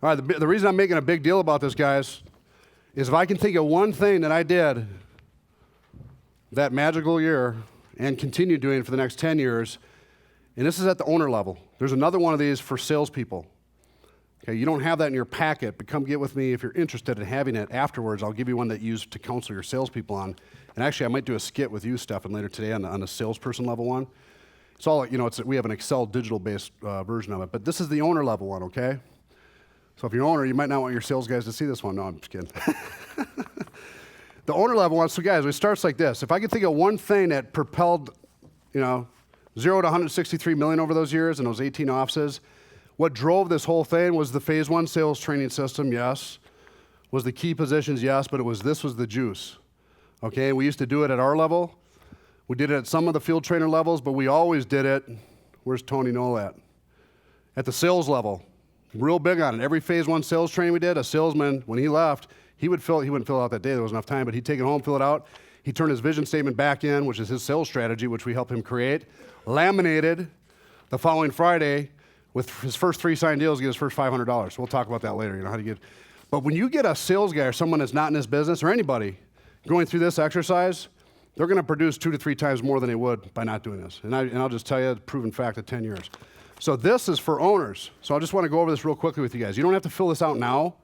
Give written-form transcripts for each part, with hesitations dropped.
All right, the reason I'm making a big deal about this, guys, is if I can think of one thing that I did that magical year and continue doing for the next 10 years, and this is at the owner level. There's another one of these for salespeople. Okay, you don't have that in your packet, but come get with me if you're interested in having it afterwards. I'll give you one that you use to counsel your salespeople on. And actually, I might do a skit with you, Stefan, later today on the salesperson level one. It's all, we have an Excel digital-based version of it, but this is the owner level one, okay? So if you're an owner, you might not want your sales guys to see this one. No, I'm just kidding. The owner level one, so guys, it starts like this. If I could think of one thing that propelled, 0 to 163 million over those years and those 18 offices, what drove this whole thing was the phase one sales training system, yes. Was the key positions, yes, but this was the juice. Okay, we used to do it at our level. We did it at some of the field trainer levels, but we always did it, where's Tony Knoll at? At the sales level, real big on it. Every phase one sales training we did, a salesman, when he left, he wouldn't fill it out that day, there wasn't enough time, but he'd take it home, fill it out. He'd turn his vision statement back in, which is his sales strategy, which we helped him create, laminated the following Friday. With his first 3 signed deals, he get his first $500. We'll talk about that later, how to get. But when you get a sales guy or someone that's not in this business, or anybody, going through this exercise, they're going to produce 2 to 3 times more than they would by not doing this. And I'll just tell you, proven fact of 10 years. So this is for owners. So I just want to go over this real quickly with you guys. You don't have to fill this out now,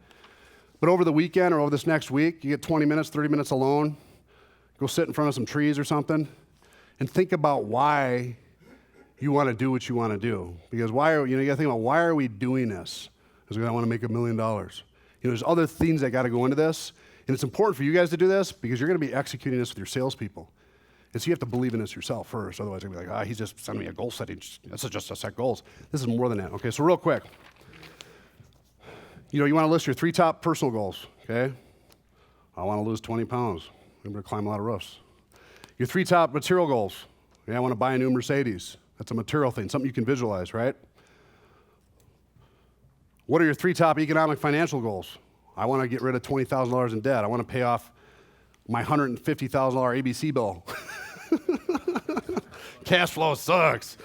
but over the weekend or over this next week, you get 20 minutes, 30 minutes alone, go sit in front of some trees or something, and think about why you want to do what you want to do. Because you got to think about, why are we doing this? Because I want to make $1 million. There's other things that got to go into this. And it's important for you guys to do this because you're going to be executing this with your salespeople. And so you have to believe in this yourself first. Otherwise, you're going to be like, he's just sending me a goal setting. This is just to set goals. This is more than that. Okay, so real quick. You want to list your 3 top personal goals, okay? I want to lose 20 pounds. I'm going to climb a lot of roofs. Your 3 top material goals. I want to buy a new Mercedes. That's a material thing, something you can visualize, right? What are your 3 top economic financial goals? I want to get rid of $20,000 in debt. I want to pay off my $150,000 ABC bill. Cash flow sucks.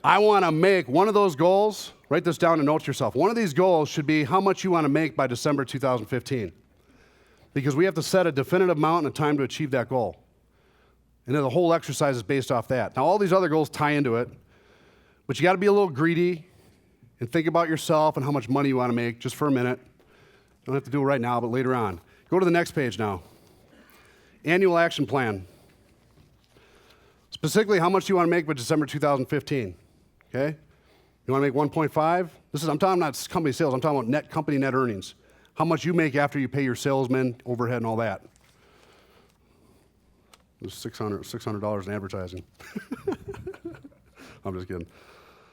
I want to make one of those goals, write this down and note to yourself. One of these goals should be how much you want to make by December 2015. Because we have to set a definitive amount and a time to achieve that goal. And then the whole exercise is based off that. Now, all these other goals tie into it, but you got to be a little greedy and think about yourself and how much money you want to make just for a minute. You don't have to do it right now, but later on. Go to the next page now. Annual action plan. Specifically, how much do you want to make by December 2015? Okay? You want to make 1.5? I'm talking not company sales, I'm talking about company net earnings. How much you make after you pay your salesmen, overhead, and all that. There's $600 in advertising. I'm just kidding.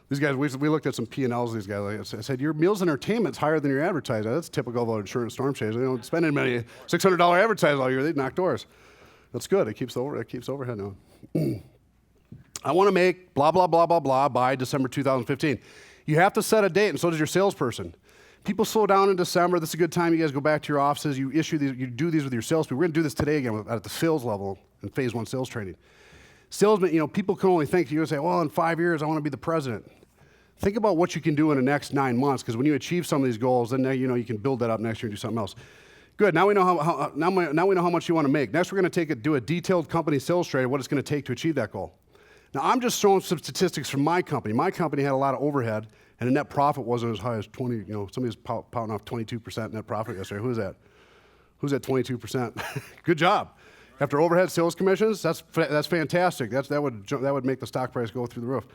These guys, we looked at some P&Ls. These guys, I said, your meals and entertainment's higher than your advertising. That's typical of an insurance storm chase. They don't spend any money. $600 advertising all year. They knock doors. That's good. It keeps overhead down. I want to make blah blah blah blah blah by December 2015. You have to set a date, and so does your salesperson. People slow down in December. This is a good time. You guys go back to your offices. You do these with your salespeople. We're going to do this today again at the sales level in phase one sales training. Salesmen, people can only think, you're going to say, well, in 5 years, I want to be the president. Think about what you can do in the next 9 months, because when you achieve some of these goals, then you can build that up next year and do something else. Good, now we know how much you want to make. Next, we're going to do a detailed company sales strategy, what it's going to take to achieve that goal. Now, I'm just showing some statistics from my company. My company had a lot of overhead, and the net profit wasn't as high as 20, somebody was pouting off 22% net profit yesterday. Who's that? Who's at 22%? Good job. After overhead sales commissions, that's fantastic. That would make the stock price go through the roof.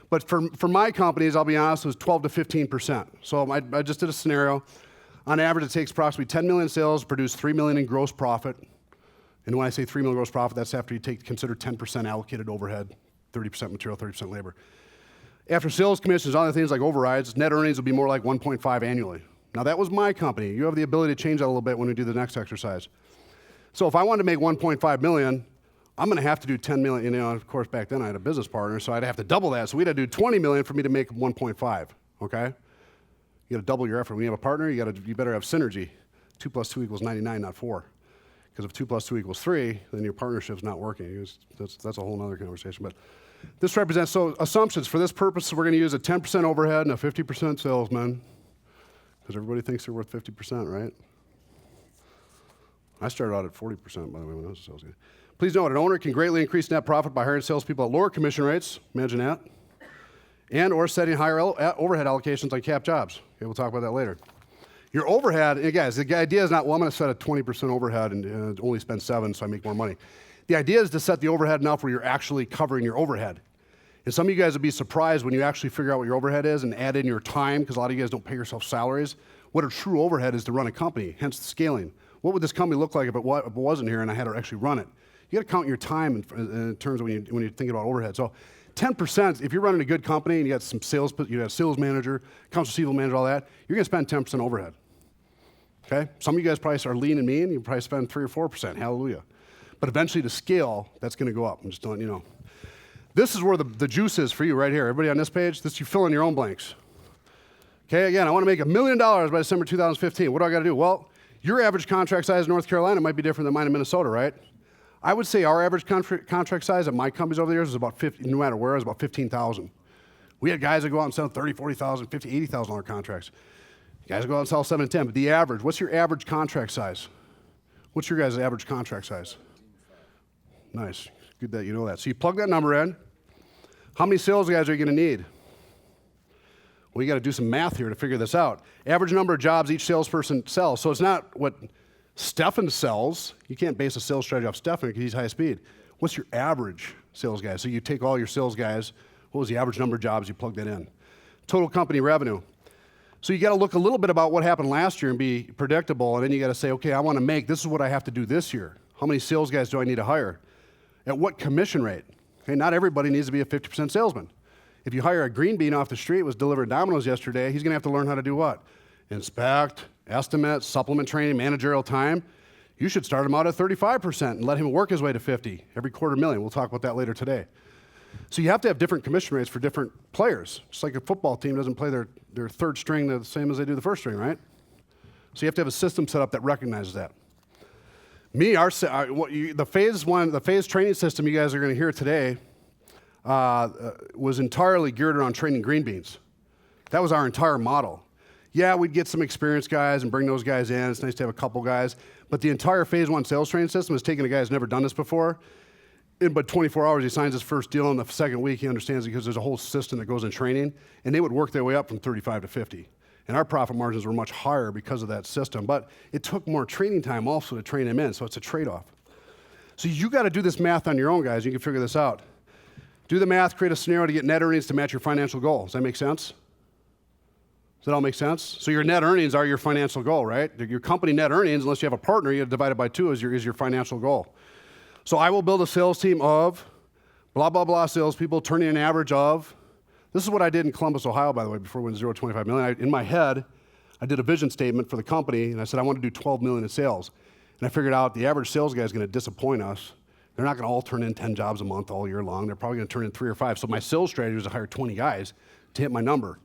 But for my companies, I'll be honest, it was 12 to 15%. So I just did a scenario. On average, it takes approximately 10 million sales to produce 3 million in gross profit. And when I say 3 million gross profit, that's after you consider 10% allocated overhead, 30% material, 30% labor. After sales commissions, other things like overrides, net earnings will be more like 1.5 annually. Now that was my company. You have the ability to change that a little bit when we do the next exercise. So if I wanted to make 1.5 million, I'm going to have to do 10 million. Of course, back then I had a business partner, so I'd have to double that. So we'd have to do 20 million for me to make 1.5. Okay? You got to double your effort. When you have a partner, you better have synergy. 2 plus 2 equals 99, not 4. Because if 2 plus 2 equals 3, then your partnership's not working. That's a whole other conversation. But this represents, so assumptions. For this purpose, we're going to use a 10% overhead and a 50% salesman. Because everybody thinks they're worth 50%, right? I started out at 40%, by the way, when I was a sales guy. Please note, an owner can greatly increase net profit by hiring salespeople at lower commission rates, imagine that, and or setting higher overhead allocations on cap jobs. Okay, we'll talk about that later. Your overhead, and guys, the idea is not, well, I'm going to set a 20% overhead and only spend 7 so I make more money. The idea is to set the overhead enough where you're actually covering your overhead. And some of you guys would be surprised when you actually figure out what your overhead is and add in your time, because a lot of you guys don't pay yourself salaries, what a true overhead is to run a company, hence the scaling. What would this company look like if it wasn't here and I had to actually run it? You got to count your time in terms of when you're thinking about overhead. So 10%, if you're running a good company and you got some sales, you got a sales manager, accounts receivable manager, all that, you're going to spend 10% overhead. Okay? Some of you guys probably are lean and mean, you probably spend 3 or 4%, hallelujah. But eventually to scale, that's going to go up. I'm just letting you know. This is where the juice is for you right here. Everybody on this page, you fill in your own blanks. Okay, again, I want to make $1 million by December 2015. What do I got to do? Well, your average contract size in North Carolina might be different than mine in Minnesota, right? I would say our average contract size at my companies over the years is about 50, no matter where, is about 15,000. We had guys that go out and sell 30, 40,000, 50, 80,000 dollar contracts. Guys that go out and sell 7 and 10. But the average, what's your average contract size? What's your guys' average contract size? Nice, good that you know that. So you plug that number in. How many sales guys are you going to need? Well, you got to do some math here to figure this out. Average number of jobs each salesperson sells. So it's not what Stefan sells. You can't base a sales strategy off Stefan because he's high speed. What's your average sales guy? So you take all your sales guys, what was the average number of jobs, you plug that in. Total company revenue. So you got to look a little bit about what happened last year and be predictable, and then you got to say, okay, I want to make, this is what I have to do this year. How many sales guys do I need to hire? At what commission rate? Okay, not everybody needs to be a 50% salesman. If you hire a green bean off the street, was delivered Domino's yesterday, he's going to have to learn how to do what? Inspect, estimate, supplement training, managerial time. You should start him out at 35% and let him work his way to 50 every $250,000. We'll talk about that later today. So you have to have different commission rates for different players. Just like a football team doesn't play their third string the same as they do the first string, right? So you have to have a system set up that recognizes that. The phase training system you guys are going to hear today was entirely geared around training green beans. That was our entire model. Yeah, we'd get some experienced guys and bring those guys in. It's nice to have a couple guys. But the entire phase 1 sales training system is taking a guy who's never done this before. In but 24 hours, he signs his first deal. In the second week, he understands it because there's a whole system that goes in training. And they would work their way up from 35 to 50. And our profit margins were much higher because of that system. But it took more training time also to train him in, so it's a trade-off. So you got to do this math on your own, guys. You can figure this out. Do the math, create a scenario to get net earnings to match your financial goal. Does that make sense? Does that all make sense? So your net earnings are your financial goal, right? Your company net earnings, unless you have a partner, you divide it by 2 is your financial goal. So I will build a sales team of blah, blah, blah salespeople, turning an average of. This is what I did in Columbus, Ohio, by the way, before we went 0 to 25 million. In my head, I did a vision statement for the company, and I said I want to do 12 million in sales. And I figured out the average sales guy is going to disappoint us. They're not going to all turn in 10 jobs a month all year long. They're probably going to turn in 3 or 5. So my sales strategy was to hire 20 guys to hit my number.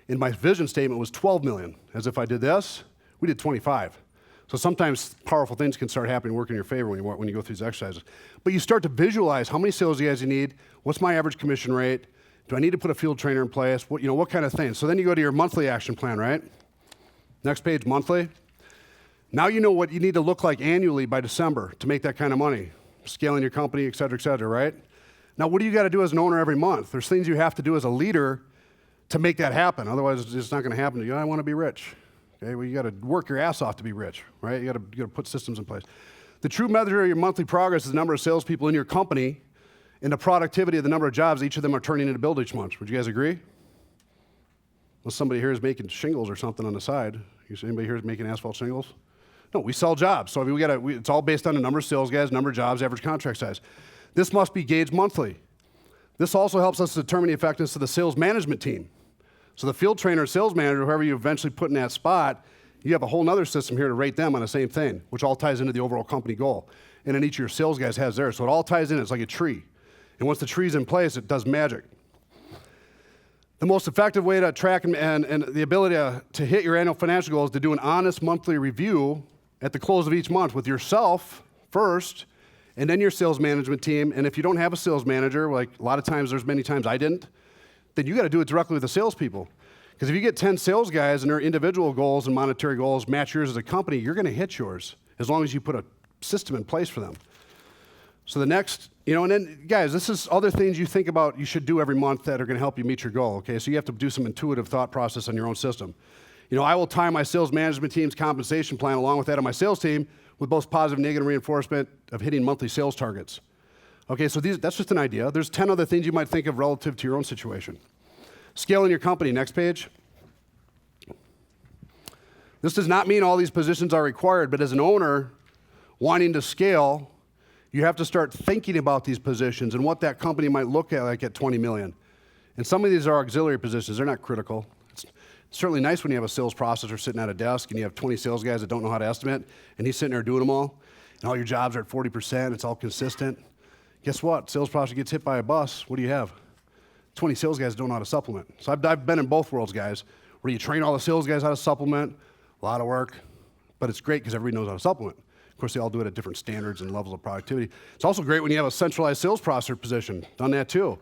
And my vision statement was 12 million. As if I did this, we did 25. So sometimes powerful things can start happening, work in your favor when you go through these exercises. But you start to visualize how many sales guys you need, what's my average commission rate, do I need to put a field trainer in place, what kind of things. So then you go to your monthly action plan, right? Next page, monthly. Now you know what you need to look like annually by December to make that kind of money. Scaling your company, et cetera, right? Now, what do you got to do as an owner every month? There's things you have to do as a leader to make that happen. Otherwise, it's just not going to happen to you. I want to be rich. Okay, well, you got to work your ass off to be rich, right? You got to put systems in place. The true measure of your monthly progress is the number of salespeople in your company and the productivity of the number of jobs each of them are turning into build each month. Would you guys agree? Well, somebody here is making shingles or something on the side. Anybody here is making asphalt shingles? No, we sell jobs. So it's all based on the number of sales guys, number of jobs, average contract size. This must be gauged monthly. This also helps us determine the effectiveness of the sales management team. So the field trainer, sales manager, whoever you eventually put in that spot, you have a whole other system here to rate them on the same thing, which all ties into the overall company goal. And then each of your sales guys has theirs. So it all ties in. It's like a tree. And once the tree's in place, it does magic. The most effective way to track and the ability to hit your annual financial goals is to do an honest monthly review at the close of each month with yourself first, and then your sales management team. And if you don't have a sales manager, like a lot of times, there's many times I didn't, then you got to do it directly with the salespeople. Because if you get 10 sales guys and their individual goals and monetary goals match yours as a company, you're going to hit yours as long as you put a system in place for them. So the next, and then guys, this is other things you think about you should do every month that are going to help you meet your goal, okay? So you have to do some intuitive thought process on your own system. I will tie my sales management team's compensation plan along with that of my sales team with both positive and negative reinforcement of hitting monthly sales targets. Okay, so that's just an idea. There's 10 other things you might think of relative to your own situation. Scaling your company, next page. This does not mean all these positions are required, but as an owner wanting to scale, you have to start thinking about these positions and what that company might look at like at 20 million. And some of these are auxiliary positions. They're not critical. It's certainly nice when you have a sales processor sitting at a desk and you have 20 sales guys that don't know how to estimate, and he's sitting there doing them all, and all your jobs are at 40%, it's all consistent. Guess what? Sales processor gets hit by a bus. What do you have? 20 sales guys don't know how to supplement. So I've been in both worlds, guys, where you train all the sales guys how to supplement, a lot of work, but it's great because everybody knows how to supplement. Of course, they all do it at different standards and levels of productivity. It's also great when you have a centralized sales processor position. Done that too.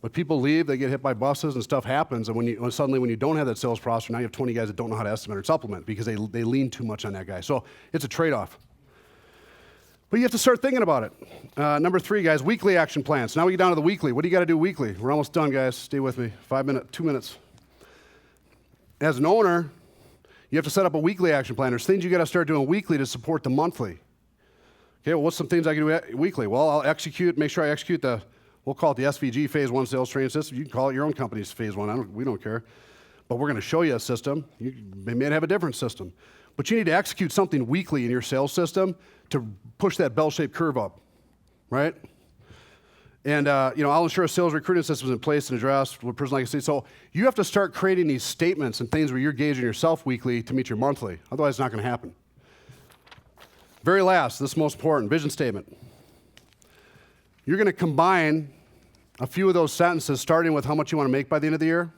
But people leave, they get hit by buses and stuff happens, and suddenly when you don't have that sales processor, now you have 20 guys that don't know how to estimate or supplement because they lean too much on that guy. So it's a trade-off. But you have to start thinking about it. Number 3, guys, weekly action plans. Now we get down to the weekly. What do you got to do weekly? We're almost done, guys. Stay with me. 2 minutes. As an owner, you have to set up a weekly action plan. There's things you got to start doing weekly to support the monthly. Okay, well, what's some things I can do weekly? Well, I'll make sure I execute we'll call it the SVG Phase 1 sales training system. You can call it your own company's Phase 1. We don't care. But we're going to show you a system. They may have a different system. But you need to execute something weekly in your sales system to push that bell-shaped curve up, right? And, I'll ensure a sales recruiting system is in place and address what person like to see. So you have to start creating these statements and things where you're gauging yourself weekly to meet your monthly. Otherwise, it's not going to happen. Very last, this is most important, vision statement. You're going to combine a few of those sentences, starting with how much you want to make by the end of the year.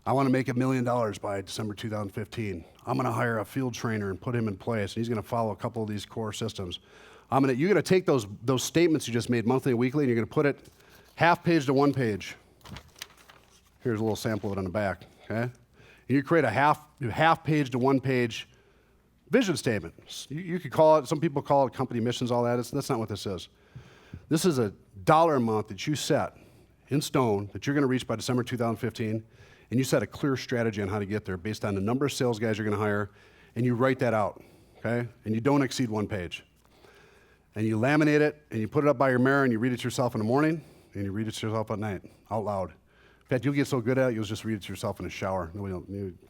I want to make $1 million by December 2015. I'm going to hire a field trainer and put him in place, and he's going to follow a couple of these core systems. You're going to take those statements you just made monthly and weekly, and you're going to put it half page to 1 page. Here's a little sample of it on the back, okay? And you create a half page to 1 page vision statement. You could call it, some people call it company missions, all that. That's not what this is. This is a dollar amount that you set in stone that you're going to reach by December 2015, and you set a clear strategy on how to get there based on the number of sales guys you're going to hire, and you write that out, okay? And you don't exceed 1 page. And you laminate it, and you put it up by your mirror, and you read it to yourself in the morning, and you read it to yourself at night, out loud. In fact, you'll get so good at it, you'll just read it to yourself in the shower.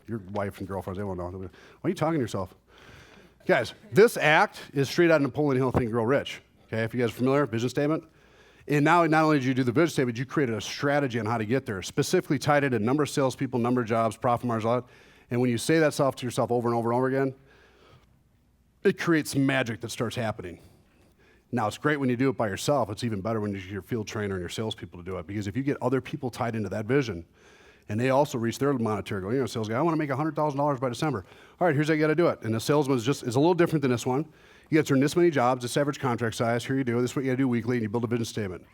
Your wife and girlfriends, they won't know. Why are you talking to yourself? Guys, this act is straight out of Napoleon Hill, Think and Grow Rich. Okay, if you guys are familiar, vision statement. And now, not only did you do the vision statement, you created a strategy on how to get there, specifically tied it to number of salespeople, number of jobs, profit margins, all that. And when you say that stuff to yourself over and over and over again, it creates magic that starts happening. Now, it's great when you do it by yourself. It's even better when you use your field trainer and your salespeople to do it, because if you get other people tied into that vision, and they also reach their monetary goal, sales guy, I want to make $100,000 by December. All right, here's how you got to do it. And the salesman is a little different than this one. You got to turn this many jobs, this average contract size, here you do, this is what you got to do weekly, and you build a vision statement.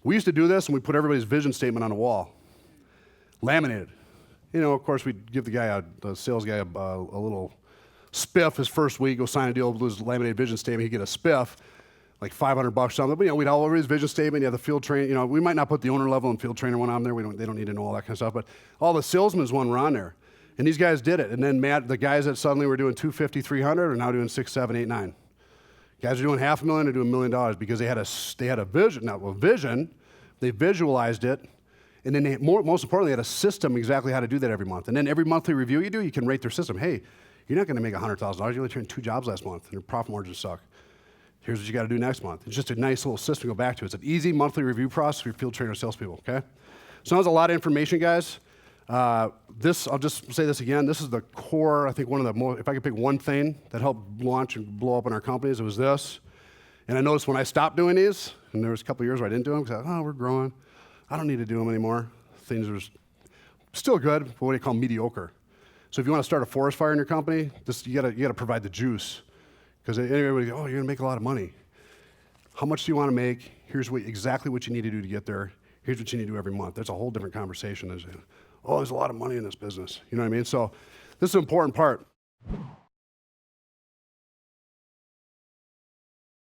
We used to do this, and we put everybody's vision statement on a wall, laminated. Of course, we'd give the sales guy a little spiff his first week, go sign a deal, lose his laminated vision statement, he'd get a spiff, like $500 or something. But we'd all over his vision statement. You have the field train. We might not put the owner level and field trainer one on there. They don't need to know all that kind of stuff. But all the salesmen's one were on there, and these guys did it. And then the guys that suddenly were doing 250, 300 are now doing 6, 7, 8, 9. Guys are doing $500,000 or doing $1 million because they had a vision. Now, a vision, they visualized it, and then most importantly, they had a system exactly how to do that every month. And then every monthly review you do, you can rate their system. Hey, you're not going to make $100,000. You only turned 2 jobs last month, and your profit margins suck. Here's what you got to do next month. It's just a nice little system to go back to. It's an easy monthly review process for your field trainer salespeople, okay? So that was a lot of information, guys. I'll just say this again. This is the core, I think one of the most, if I could pick one thing that helped launch and blow up in our companies, it was this. And I noticed when I stopped doing these, and there was a couple of years where I didn't do them, because we're growing. I don't need to do them anymore. Things are still good, but what do you call mediocre? So if you want to start a forest fire in your company, you got to provide the juice. Because everybody goes, you're going to make a lot of money. How much do you want to make? Here's exactly what you need to do to get there. Here's what you need to do every month. That's a whole different conversation. oh, there's a lot of money in this business. You know what I mean? So this is an important part.